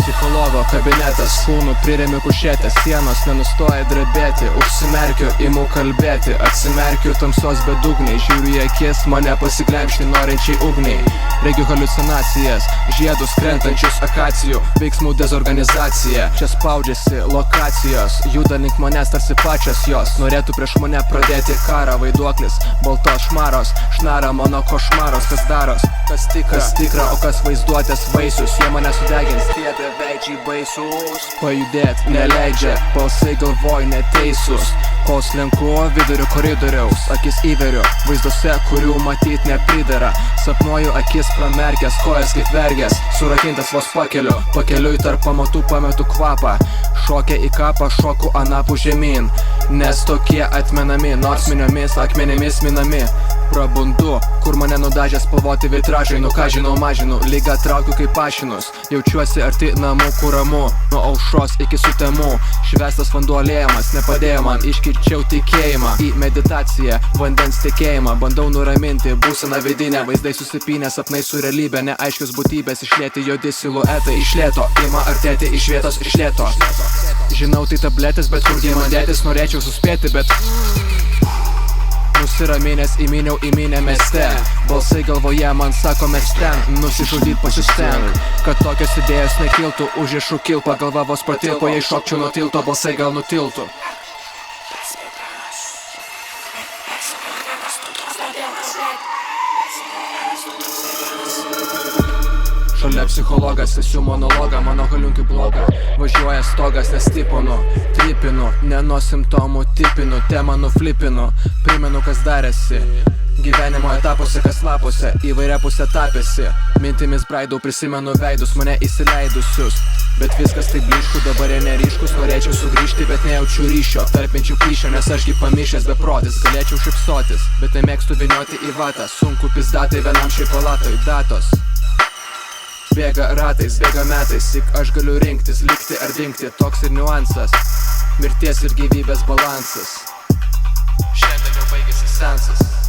Psichologo kabinetas, kūnų priremiu kušetės, sienos nenustoja drebėti, užsimerkiu, imu kalbėti, atsimerkiu tamsos bedugniai, žiūriu į akis, mane pasiglemžti norinčiai ugniai. Regiu haliucinacijas, žiedus krentančius akacijų, veiksmų dezorganizacija. Čia spaudžiasi lokacijos, juda link manęs tarsi pačios jos. Norėtų prieš mane pradėti karą, vaiduoklis, baltos šmaros, šnara mano košmaros. Kas daros, kas tikra, o kas vaizduotės vaisius. Jie mane sudegins, tie beveidžiai baisus. Pajudėt neleidžia, balsai galvoj neteisus. Kol slenku viduriu koridoriaus, akis įveriu vaizduose, kurių matyt nepridera. Sapnuoju akis pramerkęs, kojas kaip vergės, surakintas vos pakeliui tarp pamatų pametu kvapą. Šokia į kapą, šoku anapų žemyn, nes tokie atmenami, nors miniomis akmenimis minami. Prabundu, kur mane nudažė spalvoti vitražai, nu ką žinau mažinu, lygą traukiu kaip pašinus. Jaučiuosi arti namų, kur ramu, nuo aušros iki sutemų. Švestas vanduo lėjamas, nepadėjo man, iškirčiau tikėjimą į meditaciją, vandens tekėjimą. Bandau nuraminti būseną vidinę, vaizdai susipynę, sapnai su realybė, neaiškius būtybės, išlėti juodi siluetai, iš lėto ima artėti iš vietos iš lėto. Žinau tai tabletės, bet kur jie man dėtis, norėčiau suspėti, bet nusiraminęs įminiau į minę mieste. Balsai galvoje man sako mes ten, nusižudyt pasistenk, kad tokios idėjos nekiltų. Užrišu kilpą, galva vos pratilpo, jei šokčiau nuo tilto, balsai gal nutiltų. Šalia psichologas, tęsiu monologą, mano haliunkių blogą. Važiuoja stogas, nes tiponu, tripinu, ne nuo simptomų tipinu, temą nuflipinu. Primenu, kas darėsi gyvenimo etapuose, kas lapuose, įvairia pusė tapėsi. Mintimis braidau, prisimenu veidus, mane įsileidusius. Bet viskas taip bliškų, dabar jie neryškus. Norėčiau sugrįžti, bet nejaučiu ryšio tarp minčių plyšio, nes ašgi pamišęs beprotis. Galėčiau šipsotis, bet nemėgstu vynioti į vatą. Sunku pizdatai vienam šiai palatoj, datos bėga ratais, bėga metais, tik aš galiu rinktis, likti ar dingti, toks ir niuansas, mirties ir gyvybės balansas. Šiandien jau baigėsi seansas.